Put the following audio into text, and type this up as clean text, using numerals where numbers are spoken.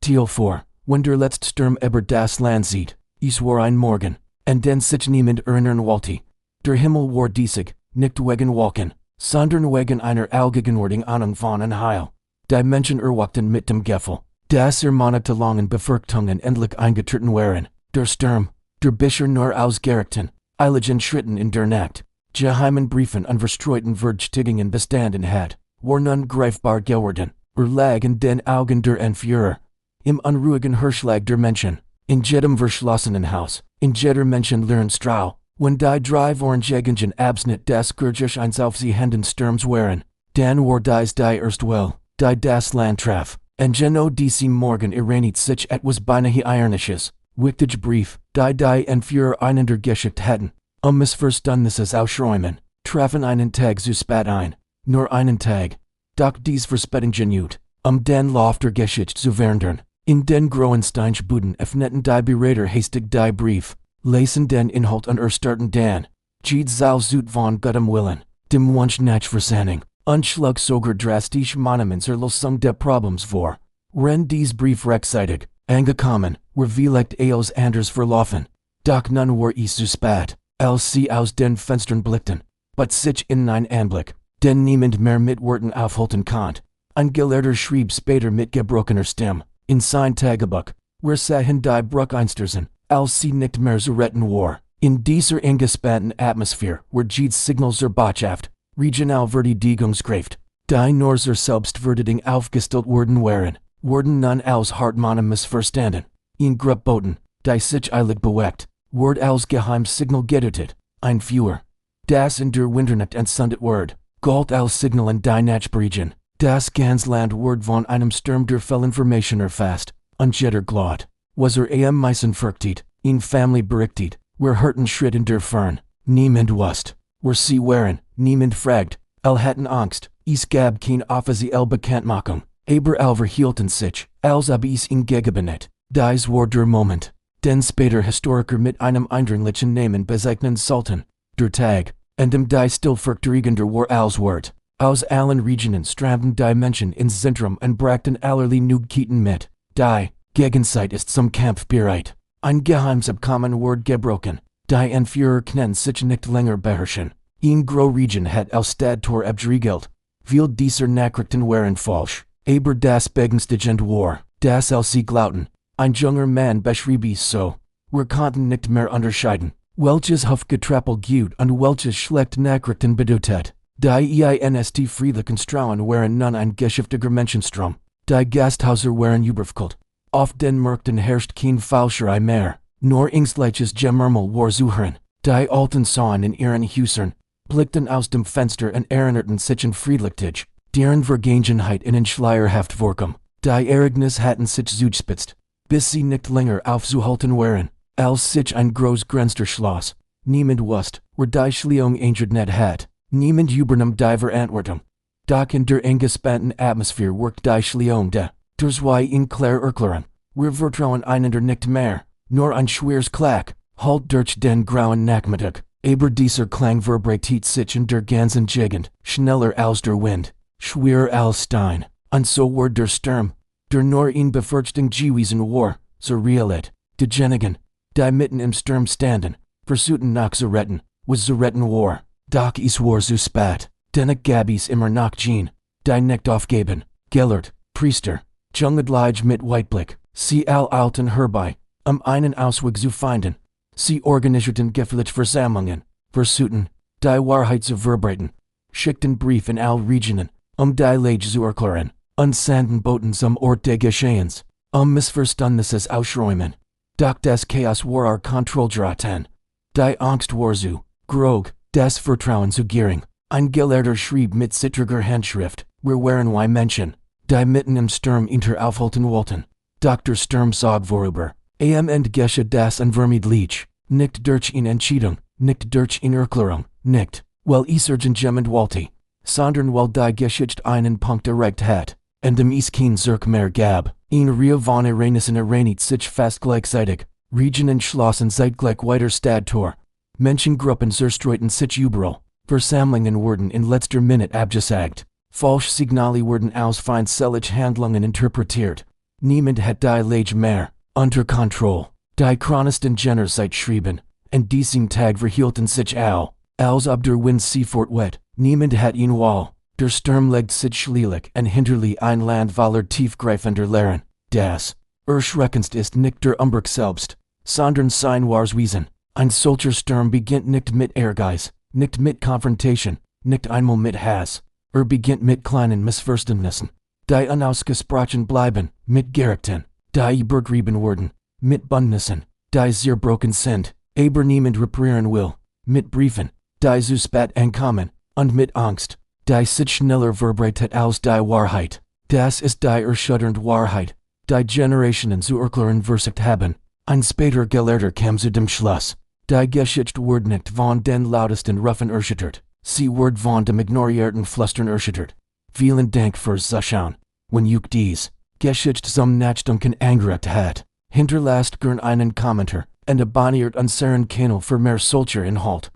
Teil 4. Wenn der Letzte Sturm Über das Land zieht, es war ein Morgen, und den sich niemand erinnern wollte. Der Himmel war diesig, nicht wegen Wolken, sondern wegen einer allgegenwärtigen Ahnung von ein Heil. Die Menschen erwachten mit dem Gefühl, dass monatelangen Befürchtungen endlich eingetreten waren. Der Sturm, der bisher nur ausgerichten, eiligen Schritten in der Nacht, geheimen Briefen und verstreuten Verdächtigungen bestanden hat, war nun greifbar geworden, lag in den Augen der Entführer. Im unruhigen Hirschlag der Menschen, in jedem verschlossenen Haus, in jeder menschenleeren Strahl, wenn die drei Orangegengen Abschnitt des Gurgisch auf sie Händen Sturms waren, dann war dies die Erstwell, die das Land traf, en Geno diesem Morgen iranit sich etwas beinahe Ironisches, wichtig Brief, die Entführer einander geschickt hatten, Missverständnisses ausräumen, trafen einen Tag zu spät ein, nur einen Tag, doch dies Verspätung gut, den Lauf der Geschichte zu verhindern. In den Groensteinbuden öffneten die Berater hastig die Brief, lesen den Inhalt und erstarten dann, Jeed zal zoet von Guttem willen, dem Wunsch nach Versammlung, und schlug sogar drastisch Monuments Lösung der Problems vor. Wenn dies Brief rechtzeitig, angekommen, war vielleicht eos anders verlaufen, doch nun war es zu spät, als sie aus den Fenstern blickten, but sich in ein Anblick, den niemand mehr mit Worten aufhalten konnte. Ein Gelehrter schrieb später mit gebrochener Stimme, in sein Tagebuch, where sahen die Bruckeinstersen, als sie nicht mehr zu retten war. In dieser angespannten Atmosphäre were Jeeds Signals Botschaft, Regionalverteidigungskraft, die nur zur Selbstverteidigung aufgestellt worden wurden nun aus hartmanem Missverstanden, in Gruppboten, die sich eilig bewegt, ward als Geheimsignal getötet, ein Führer. Das in der Winternacht entsendet ward, galt als Signal in die Nachberichten. Das ganze Land ward von einem Sturm der Fellinformation erfasst, und jeder glaubt, was meisten fürchtet, in Family berichtet, wer hörten Schritt in der Fern, niemand wusste, wer sie waren, niemand fragt, hatten Angst, es gab kein offizielle Bekanntmachung, aber verhielten sich, als ob es ihn gegeben. Dies war der Moment, den später Historiker mit einem eindringlichen Namen bezeichnen sollten, der Tag, an dem die stillfurchterregender war als Wort. Aus allen Regionen strömten die Menschen ins Zentrum und brachten allerlei Neuigkeiten mit. Die Gegenzeit ist zum Kampf bereit. Ein Geheimsabkommen ward gebrochen. Die Entführer können sich nicht länger beherrschen. In Großregion hat als Stadttor abgeriegelt. Viel dieser Nachrichten waren falsch. Aber das Beängstigend war, dass als sie glaubten, ein junger Mann beschrieb es so. Wir konnten nicht mehr unterscheiden, welches Hofgetrappel gut und welches schlecht Nachrichten bedeutet. Die einst friedlichen Strauen waren nun ein geschäftiger Menschenstrom. Die Gasthäuser waren überfüllt. Auf den Märkten herrscht kein Falscherei mehr, nur ängstliches Gemurmel war zu hören. Die Alten sahen in ihren Häusern, blickten aus dem Fenster und erinnerten sich an Friedlichkeit, deren Vergangenheit ihnen schleierhaft vorkam. Die Ereignis hatten sich zugespitzt, bis sie nicht länger aufzuhalten waren, als sich ein groß Grenster schloss. Niemand wusste, wer die Schliessung eingeordnet hat. Niemand übernahm die Verantwortung. Doch in der angespannten Atmosphäre wirkt die Schliessung der zwei in klar erklären. Wir vertrauen einander nicht mehr, nur ein schweres Klack, halt durch den grauen Nachmittag. Aber dieser Klang vibriert sich in der ganzen Gegend, schneller als der Wind, schwerer als Stein. Und so war der Sturm, der nur in Befürchtung gewesen war, so realit. Diejenigen, die mitten im Sturm standen, versuchten noch zu retten, was zu retten war. Doch es war zu spät, denn ich gab es immer noch Jean, die nicht aufgeben, Gellert, Priester, Jungedlige mit Weitblick, sie eilten herbei, einen Ausweg zu finden. Sie organisierten gefällig Versammlungen, versuchten, die Wahrheit zu verbreiten, schickten Brief in alle Regionen, die Lage zu erklären, und sandten Boten zum Ort des Geschehens, Missverständnisses ausräumen. Doch das Chaos war kontrollgeraten. Die Angst war zu groß. Das Vertrauen zu gering. Ein Gelehrter schrieb mit zittriger Handschrift, wir waren zwei Menschen, die mitten im Sturm aufhalten wollten. Dr. Sturm sorg vorüber. Entgeche das unvermeidlich, nicht durch in Entscheidung, nicht durch in Erklärung, nicht, weil es irgendjemand wollte, sondern weil die Geschichte einen Punkt erreicht hat, und dem es kein Zurück mehr gab. In Rio von Iranissen Iranit sich fast gleichzeitig, Regionen schlossen zeitgleich weiter Stadttor. Menschengruppen zerstreuten sich überall, Versammlungen wurden in letzter Minute abgesagt, Falschsignale wurden aus feindselige Handlungen interpretiert, Niemand hat die Lage mehr unter Kontrolle. Die Chronisten Generzeit schrieben, en diesem Tag verhielten sich als ob der Wind sie fortwet. Niemand hat ihn wall. Der Sturm legt sich schlielich en hinterlich ein Land voller tiefgreifender Lehren. Das Erschreckendst ist nicht der Umbruch selbst, sondern sein Wesen. Ein solcher Sturm beginnt nicht mit Ehrgeiz, nicht mit Konfrontation, nicht einmal mit Hass. Beginnt mit kleinen Missverständnissen, die unausgesprochen bleiben, mit Gerüchten, die übertrieben werden, mit Bündnissen, die zerbrochen sind, aber niemand reparieren will, mit Briefen, die zu spät ankommen, und mit Angst, die sich schneller verbreitet als die Wahrheit. Das ist die erschütternde Wahrheit, die Generationen zu erklären versucht haben. Ein später Gelehrter kam zu dem Schluss, die Geschichte wird nicht von den lautesten Rufen erschüttert. Sie wird von dem ignorierten Flüstern erschüttert. Vielen Dank fürs Zuschauen. Wenn euch dies Geschichte zum Nachdenken angeregt hat, hinterlasst gern einen Kommentar und abonniert unseren Kanal für mehr solcher Inhalt.